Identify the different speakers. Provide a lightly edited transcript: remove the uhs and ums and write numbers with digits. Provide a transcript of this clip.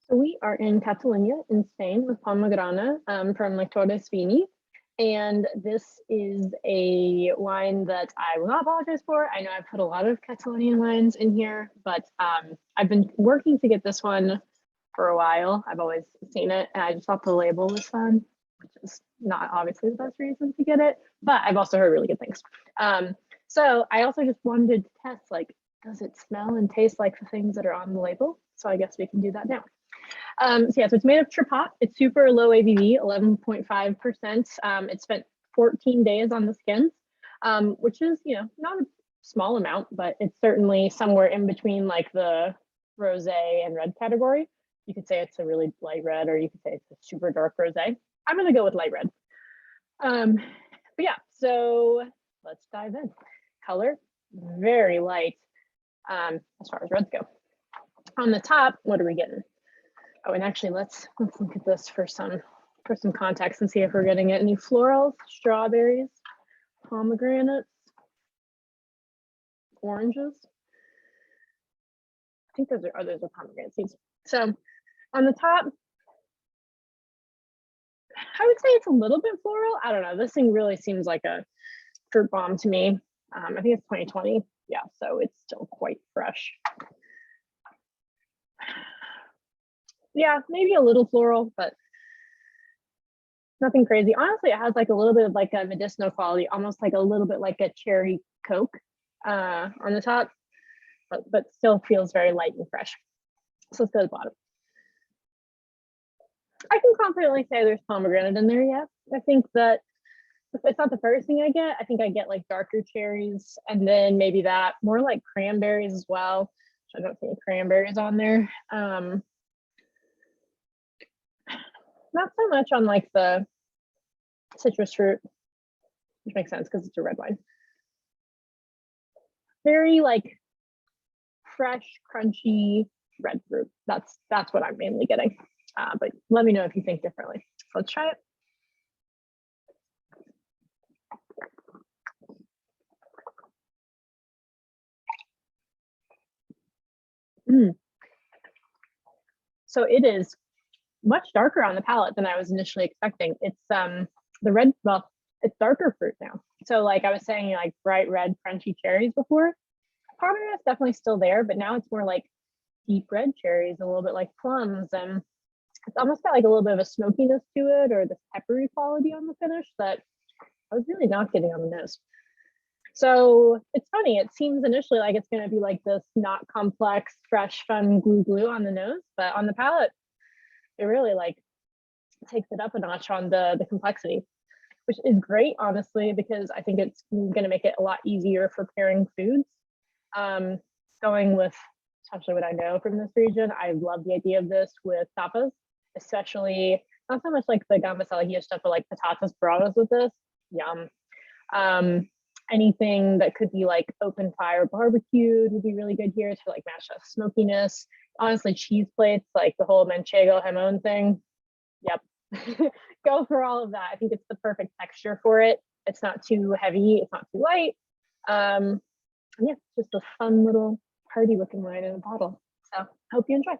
Speaker 1: So we are in Catalunya in Spain with Pomagrana from Lectores Vini. And this is a wine that I will not apologize for. I know I've put a lot of Catalonian wines in here, but I've been working to get this one for a while. I've always seen it and I just thought the label was fun, which is not obviously the best reason to get it, but I've also heard really good things. So I also just wanted to test, like, does it smell and taste like the things that are on the label? So I guess we can do that now. So it's made of Trepat. It's super low ABV, 11.5%. It spent 14 days on the skins, which is, not a small amount, but it's certainly somewhere in between like the rosé and red category. You could say it's a really light red, or you could say it's a super dark rosé. I'm gonna go with light red. But yeah, so let's dive in. Color, very light as far as reds go. On the top, what are we getting? Oh, and actually, let's look at this for some context and see if we're getting any florals, strawberries, pomegranates, oranges. I think those are pomegranate seeds. So on the top, I would say it's a little bit floral. I don't know. This thing really seems like a fruit bomb to me. I think it's 2020. Yeah, so it's still quite fresh. Yeah, maybe a little floral, but nothing crazy. Honestly, it has like a little bit of like a medicinal quality, almost like a little bit like a cherry Coke on the top, but still feels very light and fresh. So let's go to the bottom. I can confidently say there's pomegranate in there, yeah. I think that it's not the first thing I get. I think I get like darker cherries, and then maybe that, more like cranberries as well. I don't see any cranberries on there. Not so much on like the citrus fruit, which makes sense because it's a red wine. Very like fresh, crunchy red fruit. That's what I'm mainly getting. But let me know if you think differently. So let's try it. So it is much darker on the palate than I was initially expecting. It's the red, well, it's darker fruit now. So like I was saying, like bright red crunchy cherries before. Pomegranate's definitely still there, but now it's more like deep red cherries, a little bit like plums, and it's almost got like a little bit of a smokiness to it, or this peppery quality on the finish that I was really not getting on the nose. So it's funny, it seems initially like it's going to be like this not complex, fresh, fun glue on the nose, but on the palate, it really like takes it up a notch on the complexity, which is great, honestly, because I think it's going to make it a lot easier for pairing foods. Going with, especially what I know from this region, I love the idea of this with tapas, especially not so much like the gamba salahia stuff, but like patatas bravas with this. Yum. Anything that could be like open fire barbecued would be really good here to like match that smokiness. Honestly, cheese plates, like the whole manchego jamon thing. Yep. Go for all of that. I think it's the perfect texture for it. It's not too heavy, it's not too light. Yeah, just a fun little party looking wine in a bottle. So I hope you enjoy.